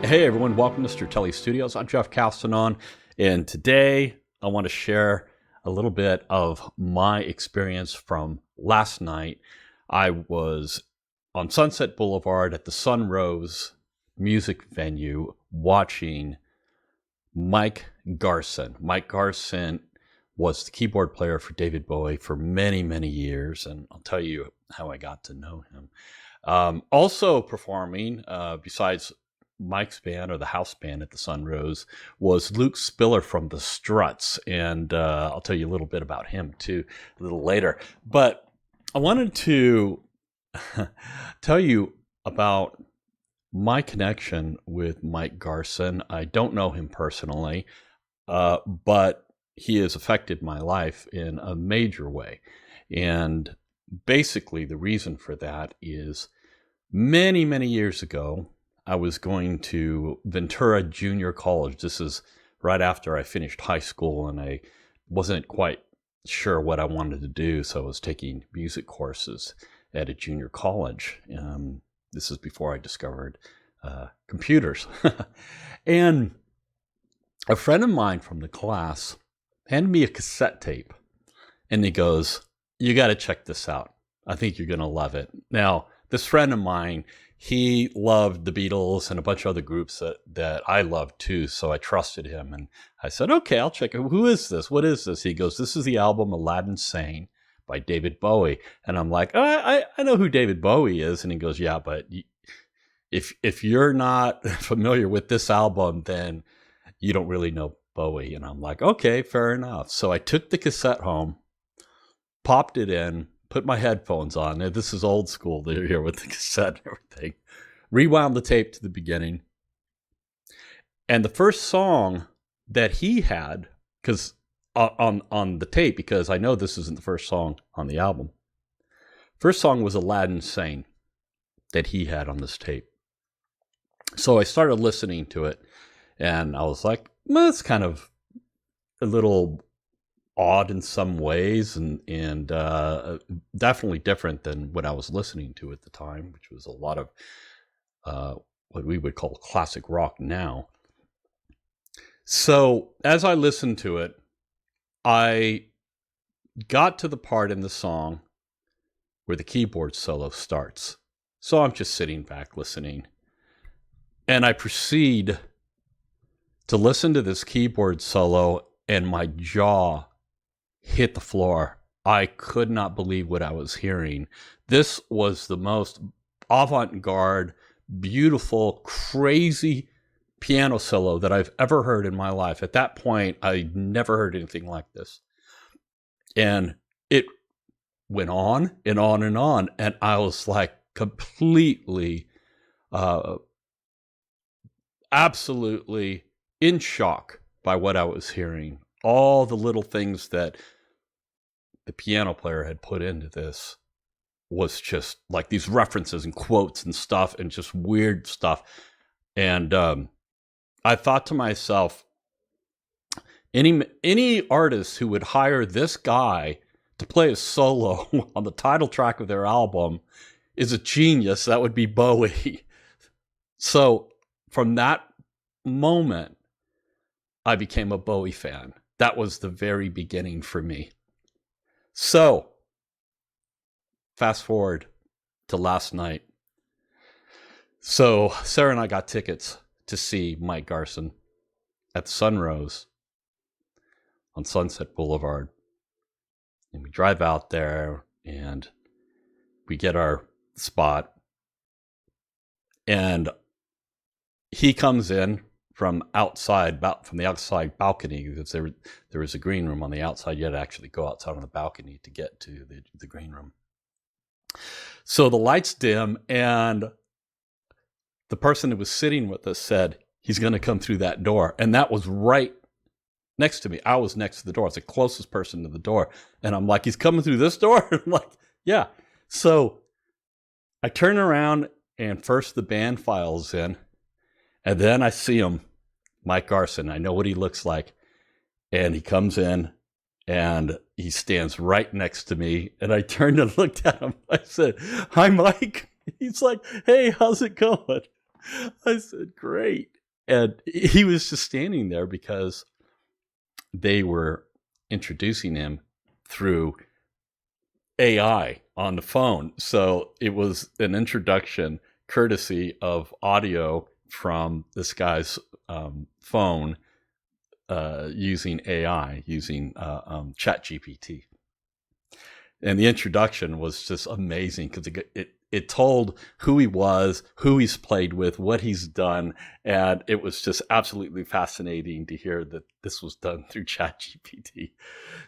Hey everyone, welcome to Stratele Studios. I'm Jeff Castanon, and today I want to share a little bit of my experience from last night. I was on Sunset Boulevard at the Sunrose music venue watching Mike Garson. Mike Garson was the keyboard player for David Bowie for many, many years, and I'll tell you how I got to know him. Also performing, besides Mike's band, or the house band at the Sunrose, was Luke Spiller from the Struts, and I'll tell you a little bit about him too a little later. But I wanted to tell you about my connection with Mike Garson. I don't know him personally, but he has affected my life in a major way. And basically the reason for that is many, many years ago, I was going to Ventura Junior College. This is right after I finished high school, and I wasn't quite sure what I wanted to do, so I was taking music courses at a junior college. This is before I discovered computers. And a friend of mine from the class handed me a cassette tape, and he goes, "You got to check this out. I think you're going to love it." Now, this friend of mine, he loved the Beatles and a bunch of other groups that I loved too, so I trusted him. And I said, okay, I'll check it. Who is this? What is this? He goes, "This is the album Aladdin Sane by David Bowie." And I'm like, I know who David Bowie is. And he goes, "Yeah, but if you're not familiar with this album, then you don't really know Bowie." And I'm like, okay, fair enough. So I took the cassette home, popped it in, put my headphones on. Now, this is old school here with the cassette and everything. Rewound the tape to the beginning. And the first song that he had, because on the tape, because I know this isn't the first song on the album. First song was Aladdin Sane that he had on this tape. So I started listening to it, and I was like, well, it's kind of a little odd in some ways, and definitely different than what I was listening to at the time, which was a lot of what we would call classic rock now. So as I listened to it, I got to the part in the song where the keyboard solo starts. So I'm just sitting back listening, and I proceed to listen to this keyboard solo, and my jaw hit the floor. I could not believe what I was hearing. This was the most avant-garde, beautiful, crazy piano solo that I've ever heard in my life. At that point, I never heard anything like this. And it went on and on and on. And I was like completely, absolutely in shock by what I was hearing. All the little things that the piano player had put into this was just like these references and quotes and stuff, and just weird stuff. And I thought to myself, any artist who would hire this guy to play a solo on the title track of their album is a genius. That would be Bowie. So from that moment, I became a Bowie fan. That was the very beginning for me. So, fast forward to last night. So, Sarah and I got tickets to see Mike Garson at the Sunrose on Sunset Boulevard. And we drive out there, and we get our spot. And he comes in from outside, from the outside balcony, because there was a green room on the outside. You had to actually go outside on the balcony to get to the green room. So the lights dim, and the person that was sitting with us said, "He's going to come through that door." And that was right next to me. I was next to the door. I was the closest person to the door. And I'm like, "He's coming through this door?" I'm like, "Yeah." So I turn around, and first the band files in, and then I see him, Mike Garson. I know what he looks like. And he comes in, and he stands right next to me. And I turned and looked at him. I said, "Hi, Mike." He's like, "Hey, how's it going?" I said, "Great." And he was just standing there because they were introducing him through AI on the phone. So it was an introduction courtesy of audio from this guy's phone using AI, using ChatGPT. And the introduction was just amazing because it told who he was, who he's played with, what he's done. And it was just absolutely fascinating to hear that this was done through ChatGPT.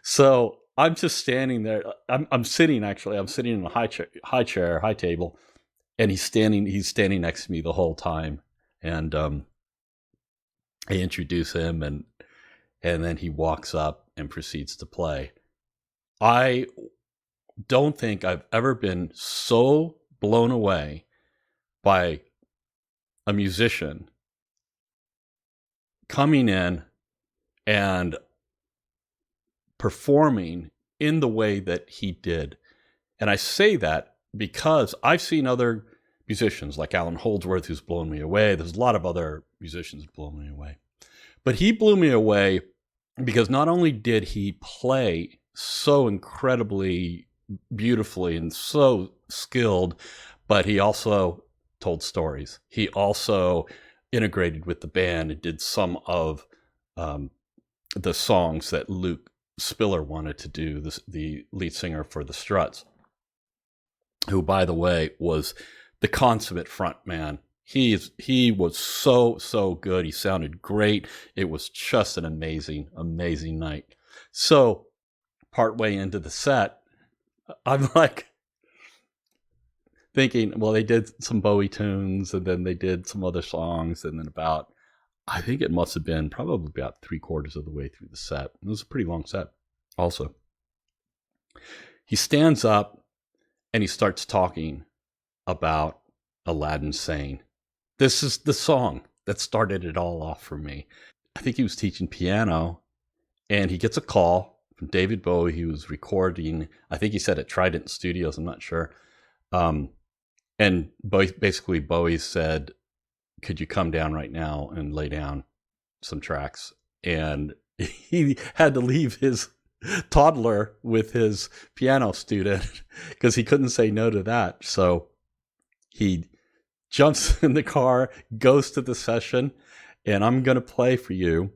So I'm just standing there. I'm sitting in a high table, and he's standing next to me the whole time. And I introduce him, and then he walks up and proceeds to play. I don't think I've ever been so blown away by a musician coming in and performing in the way that he did. And I say that because I've seen other musicians like Alan Holdsworth who's blown me away. There's a lot of other musicians who've blown me away. But he blew me away because not only did he play so incredibly beautifully and so skilled, but he also told stories. He also integrated with the band and did some of the songs that Luke Spiller wanted to do, the lead singer for the Struts, who, by the way, was the consummate front man. He was so good. He sounded great. It was just an amazing night. So partway into the set, I'm like thinking, well, they did some Bowie tunes, and then they did some other songs, and then I think it must have been probably about 3/4 of the way through the set. It was a pretty long set also. He stands up and he starts talking about Aladdin Sane. This is the song that started it all off for me. I think he was teaching piano, and he gets a call from David Bowie. He was recording, I think he said at Trident Studios, I'm not sure. And basically Bowie said, could you come down right now and lay down some tracks? And he had to leave his toddler with his piano student because he couldn't say no to that. So he jumps in the car, goes to the session, and I'm going to play for you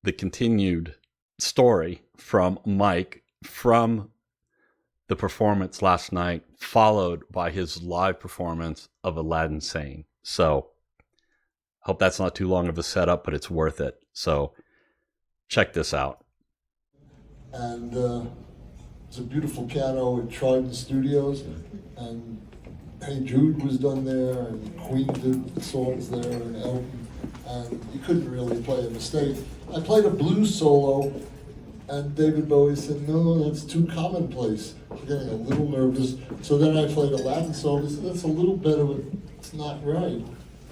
the continued story from Mike from the performance last night, followed by his live performance of Aladdin Sane. So hope that's not too long of a setup, but it's worth it. So check this out. And it's a beautiful piano at Trident Studios, and Hey Jude was done there, and Queen did songs there, and Elton, and you couldn't really play a mistake. I played a blues solo, and David Bowie said, no, that's too commonplace. I'm getting a little nervous. So then I played Aladdin solo. He said, that's a little better, but it's not right.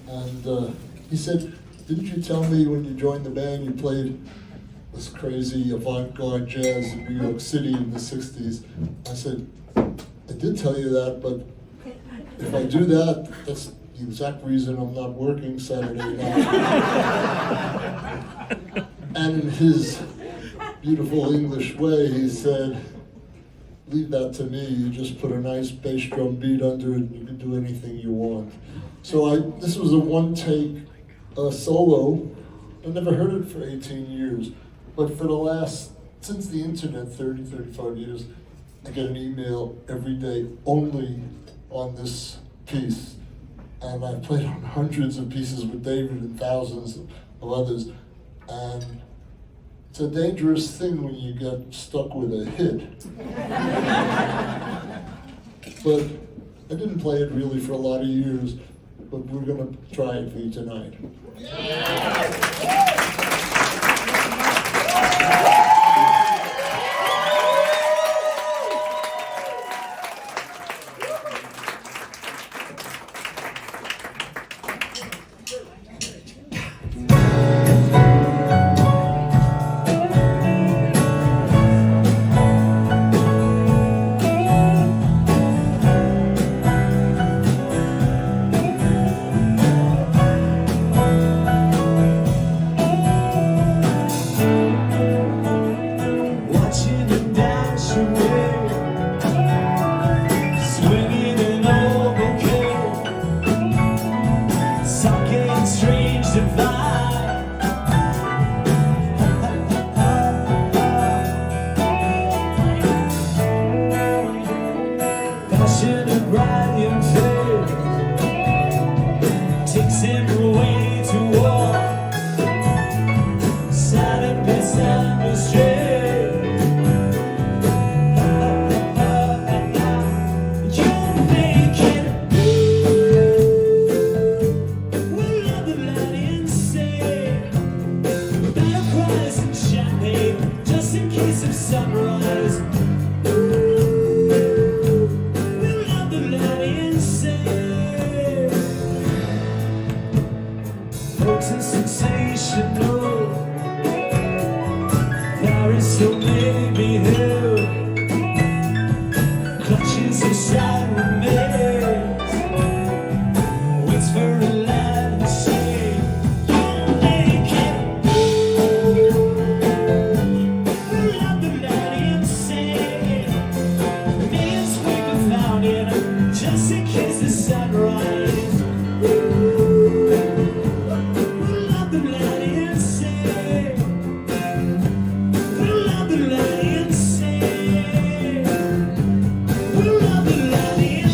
And he said, didn't you tell me when you joined the band you played this crazy avant-garde jazz in New York City in the 60s? I said, I did tell you that, but if I do that, that's the exact reason I'm not working Saturday night. And in his beautiful English way, he said, leave that to me. You just put a nice bass drum beat under it, and you can do anything you want. So this was a one-take solo. I never heard it for 18 years. But since the internet, 30, 35 years, I get an email every day only on this piece. And I've played on hundreds of pieces with David and thousands of others. And it's a dangerous thing when you get stuck with a hit. But I didn't play it really for a lot of years, but we're gonna try it for you tonight. sunrise. We'll love the Aladdin Sane. Looks are sensational. There is so maybe who clutches the side remains, waits for Aladdin Sane. We'll love the Aladdin Sane. Millions we can found in just in case the sunrise. We'll love the Aladdin Sane. We'll love the Aladdin Sane. We'll love the Aladdin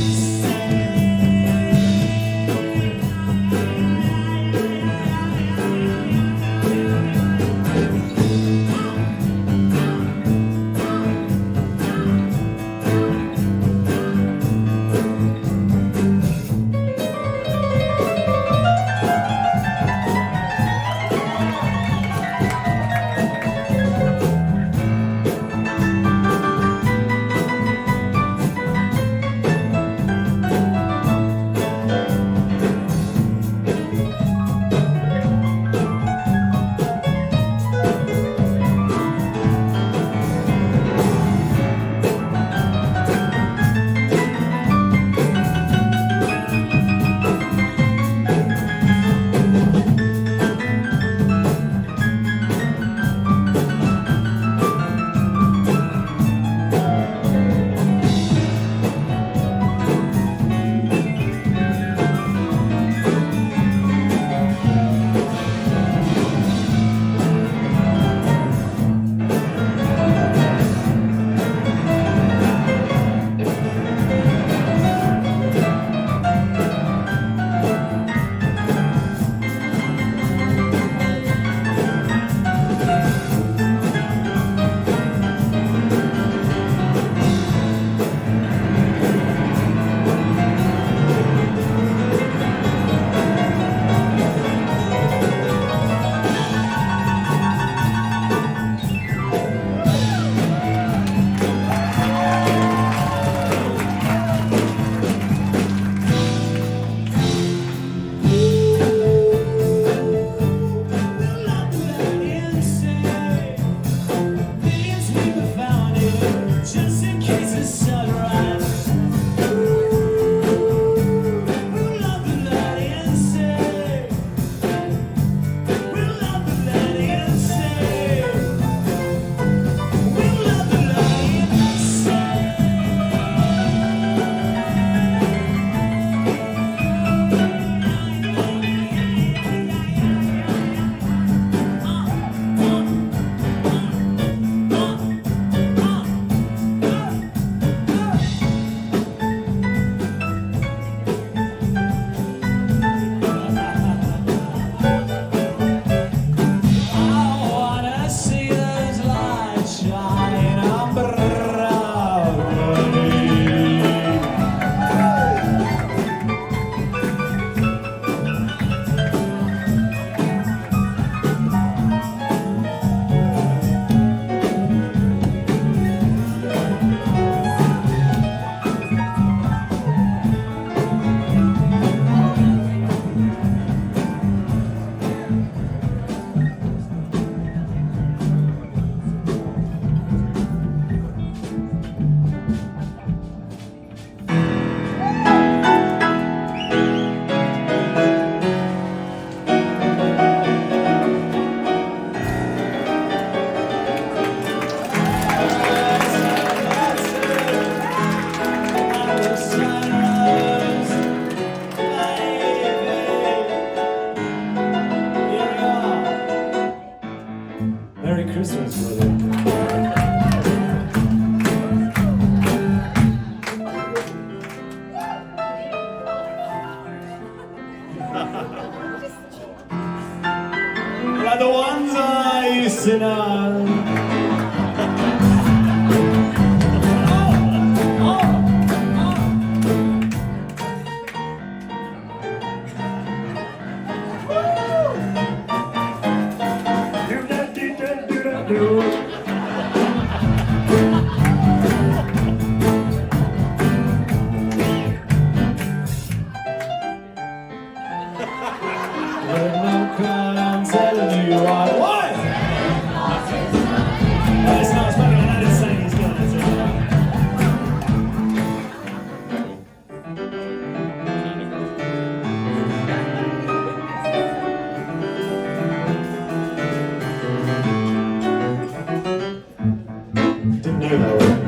didn't know that one.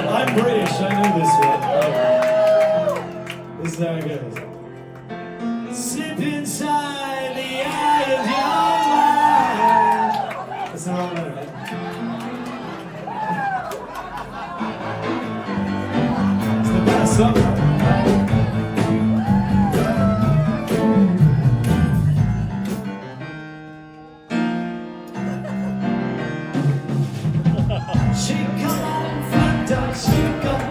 I'm British, I know this one. This is how it goes. Slip inside the eye of your mind. That's not all I know, right? It's the best song. She come from dark, she come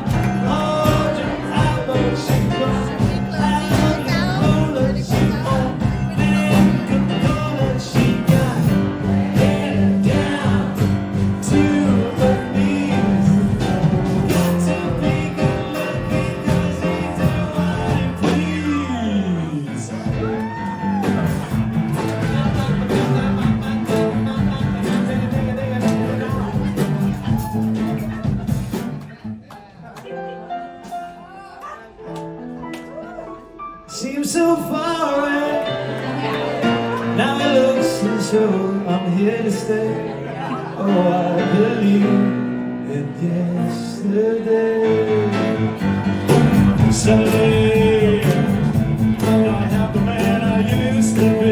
hard and high, she come loud and cola, she come big and cola, she got head down to her knees. Got to be good looking 'cause he's a wine, please. Seems so far away. Now it looks as though I'm here to stay. Oh, I believe in yesterday. Suddenly, I'm not half the man I used to be.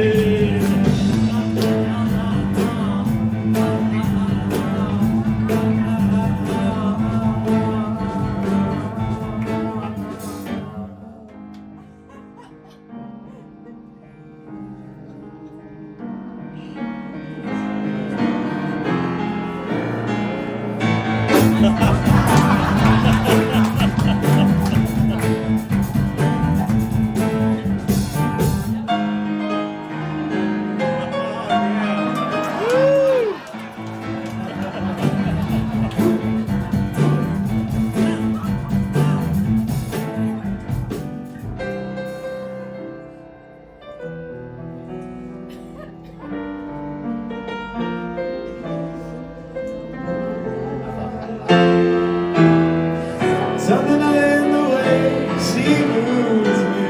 Something in the way she moves me.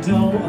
Don't